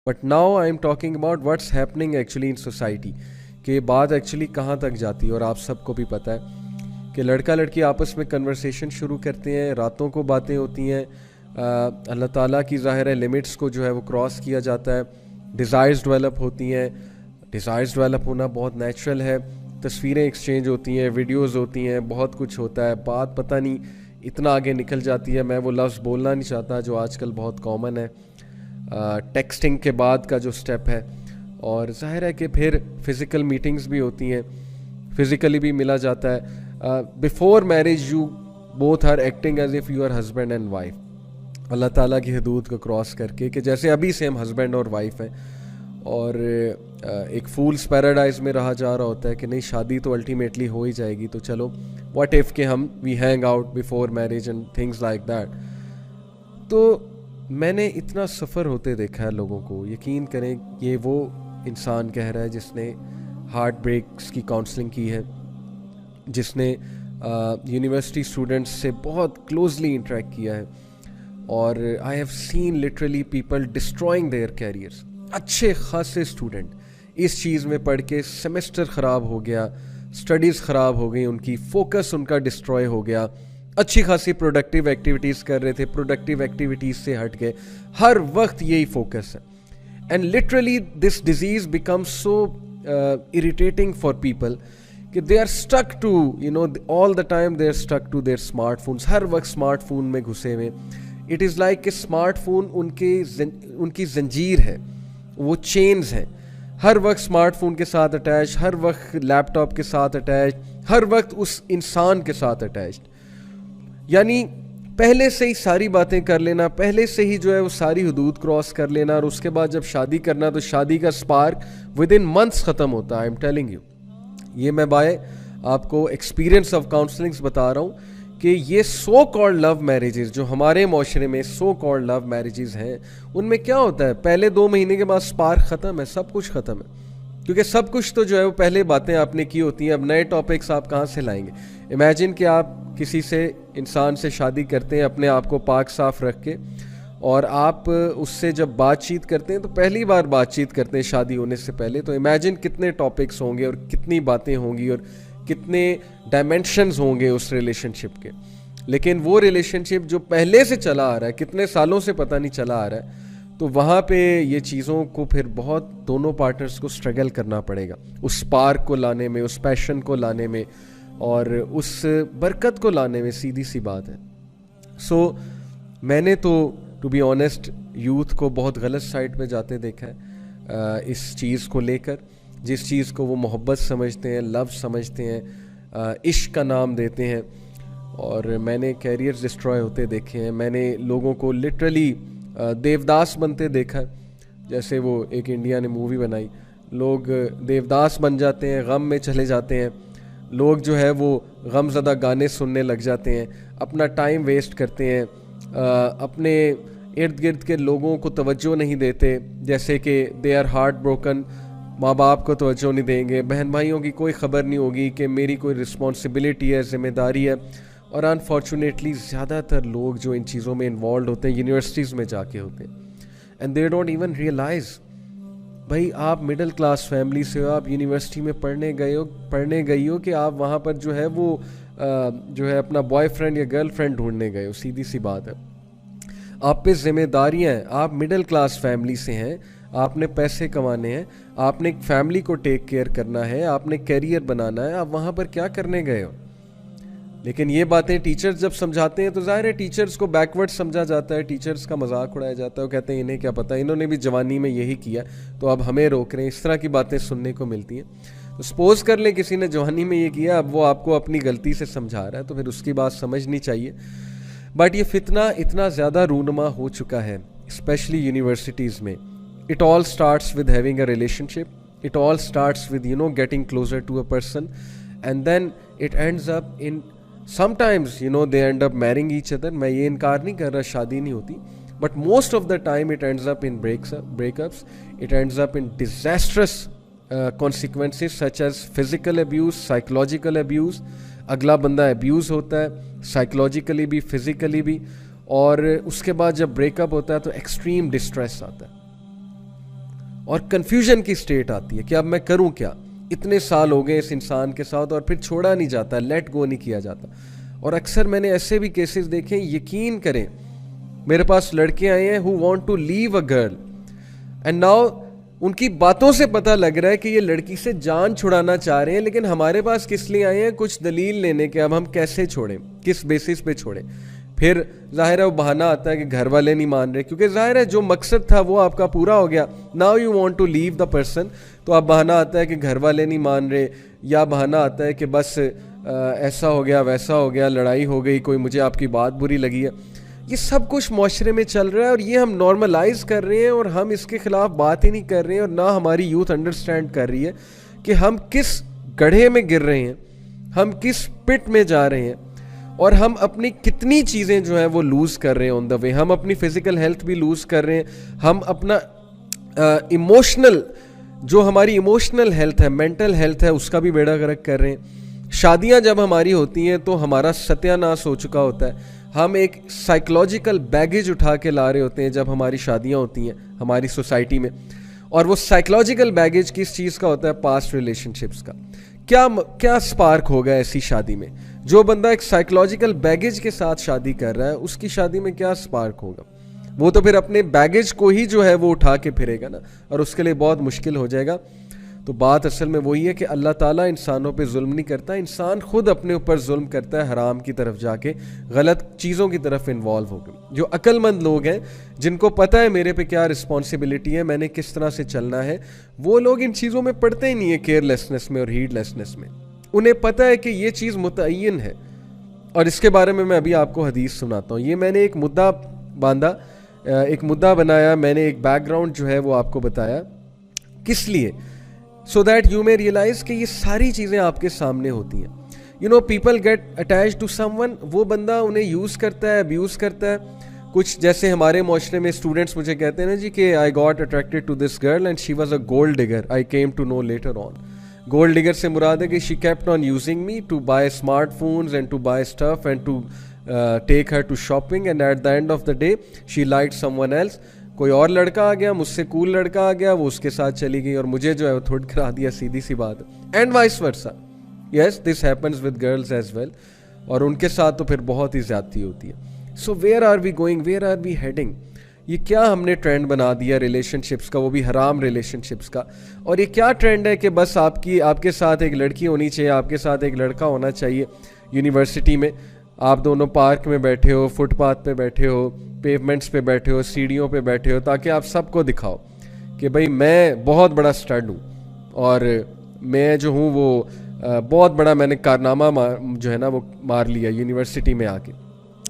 But now I am talking about what's happening actually in society, कि बात actually कहाँ तक जाती है। और आप सबको भी पता है कि लड़का लड़की आपस में कन्वर्सेशन शुरू करते हैं, रातों को बातें होती हैं, अल्लाह ताला की ज़ाहिर है लिमिट्स को जो है वो क्रॉस किया जाता है, डिज़ायर्स डेवलप होती हैं। डिज़ायर्स डेवलप होना बहुत नेचुरल है, तस्वीरें एक्सचेंज होती हैं, वीडियोस होती हैं, बहुत कुछ होता है। बात पता नहीं इतना आगे निकल जाती है, मैं वो लफ्ज़ बोलना नहीं चाहता जो आजकल बहुत कॉमन है, टेक्सटिंग के बाद का जो स्टेप है। और ज़ाहिर है कि फिर फ़िज़िकल मीटिंग्स भी होती हैं, फ़िज़िकली भी मिला जाता है। Before marriage you both are acting as if you are husband and wife, Allah ताला की हदूद को क्रॉस करके, कि जैसे अभी से हम हस्बैंड और वाइफ हैं। और एक फूल्स पैराडाइज में रहा जा रहा होता है कि नहीं शादी तो अल्टीमेटली हो ही जाएगी, तो चलो व्हाट इफ़ कि हम we hang out before marriage and things like that. तो मैंने इतना सफ़र होते देखा है लोगों को, यकीन करें ये वो इंसान कह रहा है जिसने हार्ट ब्रेक्स की काउंसलिंग की है, जिसने यूनिवर्सिटी स्टूडेंट्स से बहुत क्लोजली इंटरेक्ट किया है। और I have seen literally people destroying there carriers. अच्छे खासे स्टूडेंट इस चीज़ में पढ़ के सेमेस्टर ख़राब हो गया, स्टडीज़ ख़राब हो गई, उनकी फोकस उनका डिस्ट्रॉय हो गया। अच्छी खासी प्रोडक्टिव एक्टिविटीज़ कर रहे थे, प्रोडक्टिव एक्टिविटीज़ से हट गए, हर वक्त यही फोकस है। And literally this disease becomes so irritating for people कि they are stuck to all the time they are stuck to their smartphones, हर वक्त स्मार्टफोन में घुसे हुए। इट इज़ लाइक कि स्मार्टफोन उनकी जंजीर है, वो चेन्स हैं, हर वक्त स्मार्टफोन के साथ अटैच, हर वक्त लैपटॉप के साथ अटैच, हर वक्त उस इंसान के साथ अटैच्ड। यानी पहले से ही सारी बातें कर लेना, पहले से ही जो है वो सारी हदूद क्रॉस कर लेना, और उसके बाद जब शादी करना तो शादी का स्पार्क विद इन मंथ्स ख़त्म होता है। आई एम टेलिंग यू, ये मैं बाय आपको एक्सपीरियंस ऑफ काउंसलिंग्स बता रहा हूँ कि ये सो कॉल्ड लव मैरिजेस जो हमारे माशरे में सो कॉल्ड लव मैरिजेस हैं, उनमें क्या होता है, पहले 2 महीने के बाद स्पार्क ख़त्म है, सब कुछ ख़त्म है। क्योंकि सब कुछ तो जो है वो पहले बातें आपने की होती हैं, अब नए टॉपिक्स आप कहाँ से लाएंगे। इमेजिन कि आप किसी से इंसान से शादी करते हैं अपने आप को पाक साफ रख के, और आप उससे जब बातचीत करते हैं तो पहली बार बातचीत करते हैं शादी होने से पहले, तो इमेजिन कितने टॉपिक्स होंगे और कितनी बातें होंगी और कितने डायमेंशंस होंगे उस रिलेशनशिप के। लेकिन वो रिलेशनशिप जो पहले से चला आ रहा है, कितने सालों से पता नहीं चला आ रहा है, तो वहाँ पे ये चीज़ों को फिर बहुत दोनों पार्टनर्स को स्ट्रगल करना पड़ेगा उस स्पार्क को लाने में, उस पैशन को लाने में और उस बरकत को लाने में। सीधी सी बात है। सो मैंने तो टू बी ऑनेस्ट यूथ को बहुत गलत साइड पे जाते देखा है इस चीज़ को लेकर, जिस चीज़ को वो मोहब्बत समझते हैं, लव समझते हैं, इश्क का नाम देते हैं। और मैंने कैरियर्स डिस्ट्रॉय होते देखे हैं, मैंने लोगों को लिटरली देवदास बनते देखा है। जैसे वो एक इंडिया ने मूवी बनाई, लोग देवदास बन जाते हैं, गम में चले जाते हैं, लोग जो है वो गमज़दा गाने सुनने लग जाते हैं, अपना टाइम वेस्ट करते हैं, अपने इर्द गिर्द के लोगों को तवज्जो नहीं देते, जैसे कि दे आर हार्ट ब्रोकन, माँ बाप को तवज्जो नहीं देंगे, बहन भाइयों की कोई ख़बर नहीं होगी कि मेरी कोई रिस्पॉन्सिबिलिटी है, ज़िम्मेदारी है। और अनफॉर्चुनेटली ज़्यादातर लोग जो इन चीज़ों में इन्वॉल्व होते हैं यूनिवर्सिटीज़ में जाके होते हैं, and they don't even realise. भाई आप मिडिल क्लास फैमिली से हो, आप यूनिवर्सिटी में पढ़ने गई हो कि आप वहाँ पर जो है वो जो है अपना बॉयफ्रेंड या गर्लफ्रेंड ढूंढने गए हो। सीधी सी बात है, आप पे जिम्मेदारियाँ हैं, आप मिडिल क्लास फैमिली से हैं, आपने पैसे कमाने हैं, आपने फैमिली को टेक केयर करना है, आपने कैरियर बनाना है, आप वहाँ पर क्या करने गए हो। लेकिन ये बातें टीचर्स जब समझाते हैं तो जाहिर है टीचर्स को बैकवर्ड समझा जाता है, टीचर्स का मजाक उड़ाया जाता है, वो कहते हैं इन्हें क्या पता, इन्होंने भी जवानी में यही किया तो अब हमें रोक रहे हैं। इस तरह की बातें सुनने को मिलती हैं। तो सपोज कर लें किसी ने जवानी में ये किया, अब वो आपको अपनी गलती से समझा रहा है, तो फिर उसकी बात समझनी चाहिए। बट ये फितना इतना ज़्यादा रूनुमा हो चुका है, स्पेशली यूनिवर्सिटीज़ में। It all starts with having a relationship, it all starts with getting closer to a person, and then it ends up in sometimes they end up marrying each other। मैं ये इनकार नहीं कर रहा शादी नहीं होती, but most of the time it ends up in breakups, it ends up in disastrous consequences such as physical abuse, psychological abuse। अगला बंदा abuse होता है psychologically भी, physically भी, और उसके बाद जब breakup होता है तो extreme distress आता है। और कन्फ्यूजन की स्टेट आती है कि अब मैं करूं क्या, इतने साल हो गए इस इंसान के साथ और फिर छोड़ा नहीं जाता, लेट गो नहीं किया जाता। और अक्सर मैंने ऐसे भी केसेस देखे, यकीन करें मेरे पास लड़के आए हैं who want to leave a girl and now उनकी बातों से पता लग रहा है कि ये लड़की से जान छुड़ाना चाह रहे हैं, लेकिन हमारे पास किस लिए आए हैं, कुछ दलील लेने के अब हम कैसे छोड़ें, किस बेसिस पे छोड़ें। फिर जाहिर है वो बहाना आता है कि घर वाले नहीं मान रहे, क्योंकि जाहिर है जो मकसद था वो आपका पूरा हो गया, now you want to leave the person, तो अब बहाना आता है कि घर वाले नहीं मान रहे, या बहाना आता है कि बस ऐसा हो गया वैसा हो गया, लड़ाई हो गई, कोई मुझे आपकी बात बुरी लगी है। ये सब कुछ माशरे में चल रहा है और ये हम नॉर्मलाइज कर रहे हैं और हम इसके खिलाफ बात ही नहीं कर रहे हैं, और ना हमारी यूथ अंडरस्टैंड कर रही है कि हम किस गड्ढे में गिर रहे हैं, हम किस पिट में जा रहे हैं, और हम अपनी कितनी चीज़ें जो हैं वो लूज़ कर रहे हैं ऑन द वे। हम अपनी फिजिकल हेल्थ भी लूज़ कर रहे हैं, हम अपना इमोशनल जो हमारी इमोशनल हेल्थ है, मेंटल हेल्थ है, उसका भी बेड़ा गर्क कर रहे हैं। शादियां जब हमारी होती हैं तो हमारा सत्यानाश हो चुका होता है, हम एक साइकोलॉजिकल बैगेज उठा के ला रहे होते हैं जब हमारी शादियां होती हैं हमारी सोसाइटी में, और वो साइकोलॉजिकल बैगेज किस चीज़ का होता है, पास्ट रिलेशनशिप्स का। क्या स्पार्क होगा ऐसी शादी में? जो बंदा एक साइकोलॉजिकल बैगेज के साथ शादी कर रहा है उसकी शादी में क्या स्पार्क होगा? वो तो फिर अपने बैगेज को ही जो है वो उठा के फिरेगा ना, और उसके लिए बहुत मुश्किल हो जाएगा। तो बात असल में वही है कि अल्लाह ताला इंसानों पे जुल्म नहीं करता, इंसान खुद अपने ऊपर जुल्म करता है, हराम की तरफ जाके गलत चीज़ों की तरफ इन्वॉल्व हो गए। जो अक्लमंद लोग हैं जिनको पता है मेरे पे क्या रिस्पॉन्सिबिलिटी है, मैंने किस तरह से चलना है, वो लोग इन चीज़ों में पड़ते ही नहीं है, केयरलेसनेस में और हीडलेसनेस में। उन्हें पता है कि ये चीज़ मुतय्यन है, और इसके बारे में मैं अभी आपको हदीस सुनाता हूँ। ये मैंने एक मुद्दा बांधा, एक मुद्दा बनाया, मैंने एक बैकग्राउंड जो है वो आपको बताया, किस लिए, so that you may realise कि ये सारी चीज़ें आपके सामने होती हैं। You know people get attach to someone, वो बंदा उन्हें यूज़ करता है, अब्यूज़ करता है। कुछ जैसे हमारे माशरे में स्टूडेंट्स मुझे कहते हैं ना जी कि I got attracted to this girl and she was a gold digger, I came to know later on. Gold digger से मुराद है कि she kept on using me to buy smartphones and to buy stuff and to take her to shopping, and at the end of the day she liked someone else. कोई और लड़का आ गया, मुझसे cool लड़का आ गया, वो उसके साथ चली गई और मुझे जो है वो थोड़ा करा दिया, सीधी सी बात है। And vice versa, yes this happens with girls as well, और उनके साथ तो फिर बहुत ही ज्यादती होती है। So where are we going, where are we heading? ये क्या हमने ट्रेंड बना दिया रिलेशनशिप्स का, वो भी हराम रिलेशनशिप्स का। और ये क्या ट्रेंड है कि बस आपके साथ एक लड़की होनी चाहिए, आपके साथ एक लड़का होना चाहिए। यूनिवर्सिटी में आप दोनों पार्क में बैठे हो, फुटपाथ पे बैठे हो, पेवमेंट्स पे बैठे हो, सीढ़ियों पे बैठे हो, ताकि आप सबको दिखाओ कि भाई मैं बहुत बड़ा स्टड हूँ और मैं जो हूँ वो बहुत बड़ा मैंने कारनामा जो है ना वो मार लिया यूनिवर्सिटी में आके।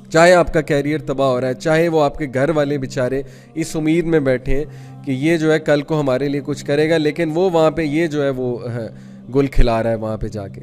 चाहे आपका कैरियर तबाह हो रहा है, चाहे वो आपके घर वाले बेचारे इस उम्मीद में बैठे हैं कि ये जो है कल को हमारे लिए कुछ करेगा, लेकिन वो वहाँ पे ये जो है वो गुल खिला रहा है वहाँ पे जाके।